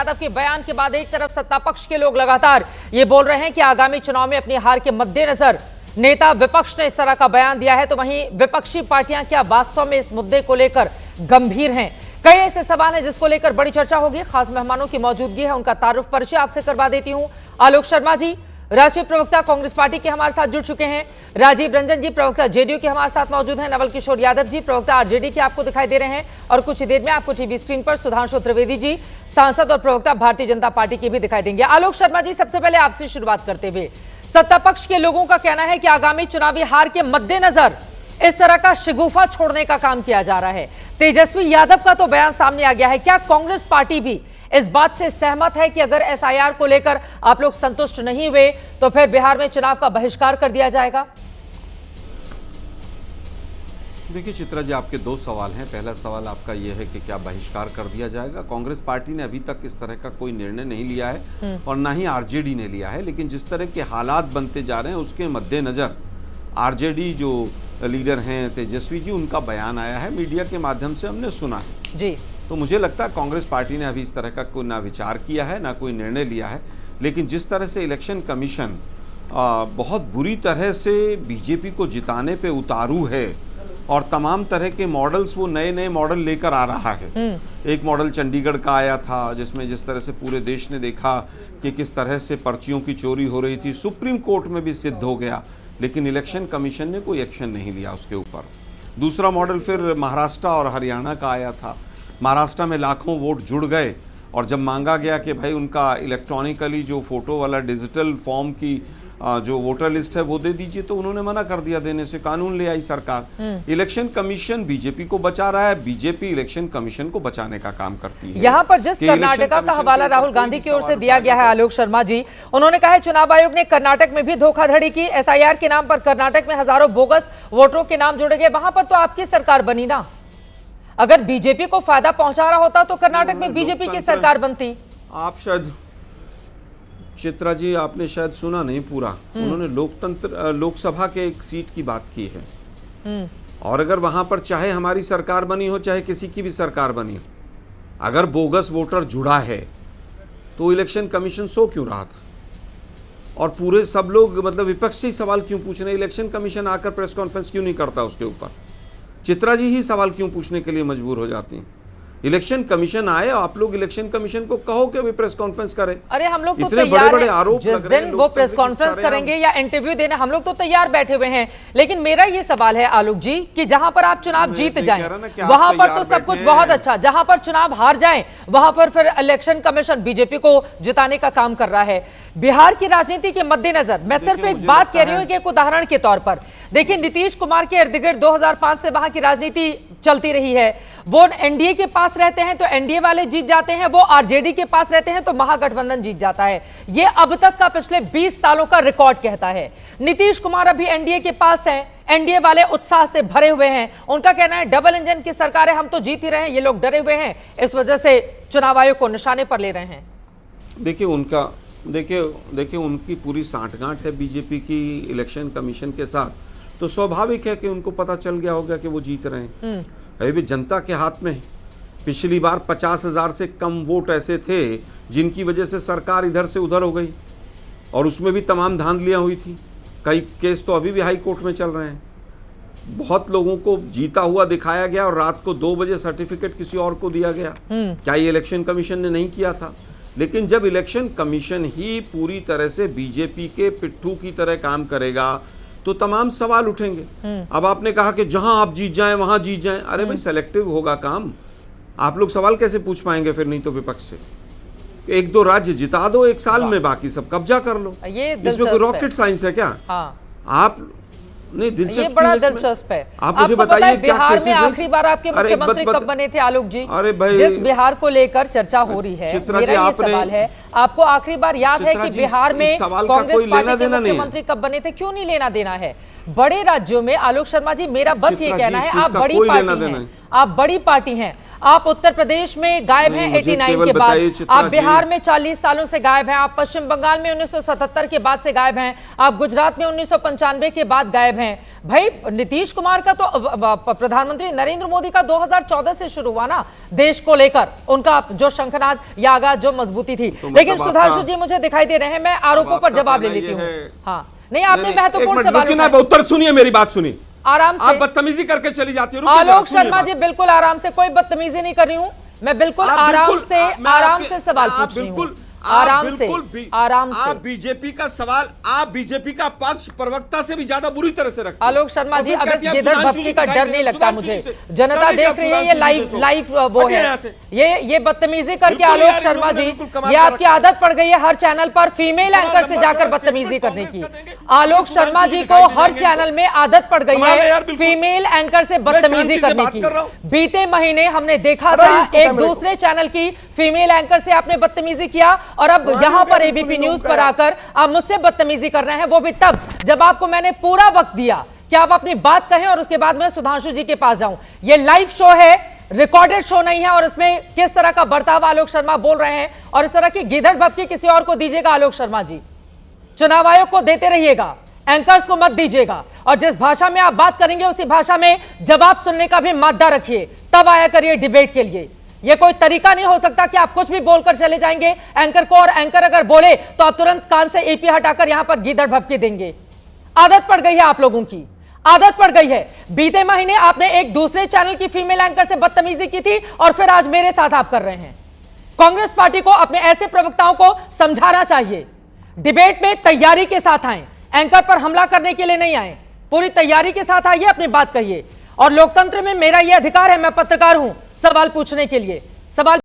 यादव के बयान के बाद एक तरफ सत्ता पक्ष के लोग लगातार ये बोल रहे हैं कि आगामी चुनाव में अपनी हार के मद्देनजर नेता विपक्ष ने इस तरह का बयान दिया है, तो वहीं विपक्षी पार्टियां क्या वास्तव में इस मुद्दे को लेकर गंभीर हैं? कई ऐसे सवाल हैं जिसको लेकर बड़ी चर्चा होगी। खास मेहमानों की मौजूदगी है, उनका तारुफ परिचय आपसे करवा देती हूं। आलोक शर्मा जी, राष्ट्रीय प्रवक्ता कांग्रेस पार्टी के हमारे साथ जुड़ चुके हैं। राजीव रंजन जी, प्रवक्ता जेडीयू के हमारे साथ मौजूद हैं। नवल किशोर यादव जी, प्रवक्ता आरजेडी के आपको दिखाई दे रहे हैं। और कुछ ही देर में आपको टीवी स्क्रीन पर सुधांशु त्रिवेदी जी, सांसद और प्रवक्ता भारतीय जनता पार्टी के भी दिखाई देंगे। आलोक शर्मा जी, सबसे पहले आपसे शुरुआत करते हुए, सत्ता पक्ष के लोगों का कहना है कि आगामी चुनावी हार के मद्देनजर इस तरह का शिगुफा छोड़ने का काम किया जा रहा है। तेजस्वी यादव का तो बयान सामने आ गया है, क्या कांग्रेस पार्टी भी इस बात से सहमत है कि अगर एसआईआर को लेकर आप लोग संतुष्ट नहीं हुए तो फिर बिहार में चुनाव का बहिष्कार कर दिया जाएगा? देखिए चित्रा जी, आपके दो सवाल हैं। पहला सवाल आपका यह है कि क्या बहिष्कार कर दिया जाएगा। कांग्रेस पार्टी ने अभी तक इस तरह का कोई निर्णय नहीं लिया है और ना ही आरजेडी ने लिया है, लेकिन जिस तरह के हालात बनते जा रहे हैं उसके मद्देनजर आरजेडी जो लीडर हैं तेजस्वी जी, उनका बयान आया है, मीडिया के माध्यम से हमने सुना है जी। तो मुझे लगता है कांग्रेस पार्टी ने अभी इस तरह का कोई ना विचार किया है ना कोई निर्णय लिया है। लेकिन जिस तरह से इलेक्शन कमीशन बहुत बुरी तरह से बीजेपी को जिताने पे उतारू है और तमाम तरह के मॉडल्स, वो नए नए मॉडल लेकर आ रहा है। एक मॉडल चंडीगढ़ का आया था जिसमें जिस तरह से पूरे देश ने देखा कि किस तरह से पर्चियों की चोरी हो रही थी, सुप्रीम कोर्ट में भी सिद्ध हो गया, लेकिन इलेक्शन कमीशन ने कोई एक्शन नहीं लिया उसके ऊपर। दूसरा मॉडल फिर महाराष्ट्र और हरियाणा का आया था। महाराष्ट्र में लाखों वोट जुड़ गए और जब मांगा गया कि भाई उनका इलेक्ट्रॉनिकली जो फोटो वाला डिजिटल फॉर्म की जो वोटर लिस्ट है वो दे दीजिए, तो उन्होंने मना कर दिया देने से। कानून ले आई सरकार। इलेक्शन कमीशन बीजेपी को बचा रहा है, बीजेपी इलेक्शन कमीशन को बचाने का काम करती है। यहाँ पर जिस कर्नाटका का हवाला राहुल गांधी की ओर से दिया गया है आलोक शर्मा जी, उन्होंने कहा है चुनाव आयोग ने कर्नाटक में भी धोखाधड़ी की, एसआईआर के नाम पर कर्नाटक में हजारों बोगस वोटरों के नाम जुड़े गए। वहां पर तो आपकी सरकार बनी ना, अगर बीजेपी को फायदा पहुंचा रहा होता तो कर्नाटक में बीजेपी की सरकार बनती। आप शायद चित्रा जी, आपने शायद सुना नहीं पूरा। उन्होंने लोकसभा के एक सीट की बात की है और अगर वहां पर चाहे हमारी सरकार बनी हो चाहे किसी की भी सरकार बनी हो, अगर बोगस वोटर जुड़ा है तो इलेक्शन कमीशन सो क्यों रहा था? और पूरे सब लोग मतलब विपक्ष से सवाल क्यों पूछ रहे हैं? इलेक्शन कमीशन आकर प्रेस कॉन्फ्रेंस क्यों नहीं करता उसके ऊपर? चित्रा जी ही सवाल क्यों पूछने के लिए मजबूर हो जाती हैं? इलेक्शन कमीशन आए, आप लोग इलेक्शन कमीशन को कहो कि वे प्रेस कॉन्फ्रेंस करें। अरे हम लोग तो इतने तैयार बड़े-बड़े आरोप जिस दिन वो प्रेस कॉन्फ्रेंस करेंगे या इंटरव्यू देने, हम लोग तो तैयार बैठे हुए हैं। लेकिन मेरा ये सवाल है आलोक जी कि जहां पर आप चुनाव जीत जाएं वहां पर तो सब कुछ बहुत अच्छा, जहां पर चुनाव हार जाएं वहां पर फिर इलेक्शन कमीशन बीजेपी को जिताने का काम कर रहा है। बिहार की राजनीति के मद्देनजर मैं सिर्फ एक बात कह रही हूं कि एक उदाहरण के तौर पर देखिए, नीतीश कुमार के इर्द गिर्द 2005 से वहां की राजनीति चलती रही है। वो एनडीए के पास रहते हैं तो एनडीए वाले जीत जाते हैं, वो आरजेडी के पास रहते हैं तो महागठबंधन जीत जाता है। ये अब तक का पिछले 20 सालों का रिकॉर्ड कहता है। नीतीश कुमार अभी एनडीए के पास हैं, एनडीए वाले उत्साह से भरे हुए हैं। उनका कहना है डबल इंजन की सरकार है, हम तो जीत ही रहे हैं, ये लोग डरे हुए हैं, इस वजह से चुनाव आयोग को निशाने पर ले रहे हैं। देखिए उनकी पूरी सांठगांठ है बीजेपी की इलेक्शन कमीशन के साथ, तो स्वाभाविक है कि उनको पता चल गया होगा कि वो जीत रहे हैं। अभी भी जनता के हाथ में है। पिछली बार 50,000 से कम वोट ऐसे थे जिनकी वजह से सरकार इधर से उधर हो गई और उसमें भी तमाम धांधलियां हुई थी। कई केस तो अभी भी हाई कोर्ट में चल रहे हैं। बहुत लोगों को जीता हुआ दिखाया गया और रात को 2 बजे सर्टिफिकेट किसी और को दिया गया। क्या ये इलेक्शन कमीशन ने नहीं किया था? लेकिन जब इलेक्शन कमीशन ही पूरी तरह से बीजेपी के पिट्ठू की तरह काम करेगा तो तमाम सवाल उठेंगे। अब आपने कहा कि जहां आप जीत जाएं वहां जीत जाएं, अरे भाई सेलेक्टिव होगा काम। आप लोग सवाल कैसे पूछ पाएंगे फिर? नहीं तो विपक्ष से 1-2 राज्य जिता दो 1 साल में, बाकी सब कब्जा कर लो। इसमें कोई रॉकेट साइंस है क्या? आप नहीं, दिलचस्प, ये बड़ा दिलचस्प है। आप मुझे बताइए बिहार में आखिरी बार आपके मुख्यमंत्री कब बने थे आलोक जी? अरे भाई, जिस बिहार को लेकर चर्चा हो रही है, मेरा ये सवाल है, आपको आखिरी बार याद है कि बिहार में कांग्रेस पार्टी के मुख्यमंत्री कब बने थे? क्यों नहीं लेना देना है? बड़े राज्यों में आलोक शर्मा जी, मेरा बस ये कहना है, आप बड़ी पार्टी हैं, आप बड़ी पार्टी हैं, आप उत्तर प्रदेश में गायब हैं 89 के बाद, आप बिहार में 40 सालों से गायब हैं, आप पश्चिम बंगाल में 1977 के बाद से गायब हैं, आप गुजरात में 1995 के बाद गायब हैं। भाई नीतीश कुमार का तो प्रधानमंत्री नरेंद्र मोदी का 2014 से शुरू हुआ ना देश को लेकर उनका जो शंखनाद या आगाज जो मजबूती थी। लेकिन सुधांशु जी मुझे दिखाई दे रहे हैं, मैं आरोपों पर जवाब ले लेती हूँ। हाँ नहीं, आपने महत्वपूर्ण सवाल, उत्तर सुनिए, मेरी बात सुनिए। आराम से आप बदतमीजी करके चली जाती हो। आलोक शर्मा जी बिल्कुल आराम से, कोई बदतमीजी नहीं कर रही हूँ मैं, बिल्कुल आराम से सवाल पूछ रही हूँ, आराम से। आप बीजेपी का सवाल, आप बीजेपी का पक्ष प्रवक्ता से भी ज्यादा बुरी तरह से रखते हैं। आलोक शर्मा जी, अब इस गिदड़ भक्ति का डर नहीं लगता मुझे, जनता देख रही है, ये लाइव वो है, ये बदतमीजी करके आलोक शर्मा जी, ये आपकी आदत पड़ गई है हर चैनल पर फीमेल एंकर से जाकर बदतमीजी करने की। आलोक शर्मा जी को हर चैनल में आदत पड़ गई है फीमेल एंकर से बदतमीजी करने की। बीते महीने हमने देखा था एक दूसरे चैनल की फीमेल एंकर से आपने बदतमीजी किया, और अब यहां पर एबीपी न्यूज पर आकर आप मुझसे बदतमीजी कर रहे हैं, वो भी तब जब आपको मैंने पूरा वक्त दिया कि आप अपनी बात कहें और उसके बाद मैं सुधांशु जी के पास जाऊं। ये लाइव शो है, रिकॉर्डेड शो नहीं है, और इसमें किस तरह का बर्ताव आलोक शर्मा बोल रहे हैं और इस तरह की गिदड़ भपकी किसी और को दीजिएगा आलोक शर्मा जी, चुनाव आयोग को देते रहिएगा, एंकर्स को मत दीजिएगा, और जिस भाषा में आप बात करेंगे उसी भाषा में जवाब सुनने का भी मादा रखिए, तब आया करिए डिबेट के लिए। यह कोई तरीका नहीं हो सकता कि आप कुछ भी बोलकर चले जाएंगे एंकर को, और एंकर अगर बोले तो आप तुरंत कान से एपी हटाकर यहां पर गीदड़ भपके देंगे। आदत पड़ गई है आप लोगों की, आदत पड़ गई है। बीते महीने आपने एक दूसरे चैनल की फीमेल एंकर से बदतमीजी की थी, और फिर आज मेरे साथ आप कर रहे हैं। कांग्रेस पार्टी को अपने ऐसे प्रवक्ताओं को समझाना चाहिए, डिबेट में तैयारी के साथ आए, एंकर पर हमला करने के लिए नहीं आए, पूरी तैयारी के साथ आइए, अपनी बात कहिए। और लोकतंत्र में मेरा यह अधिकार है, मैं पत्रकार हूं, सवाल पूछने के लिए। सवाल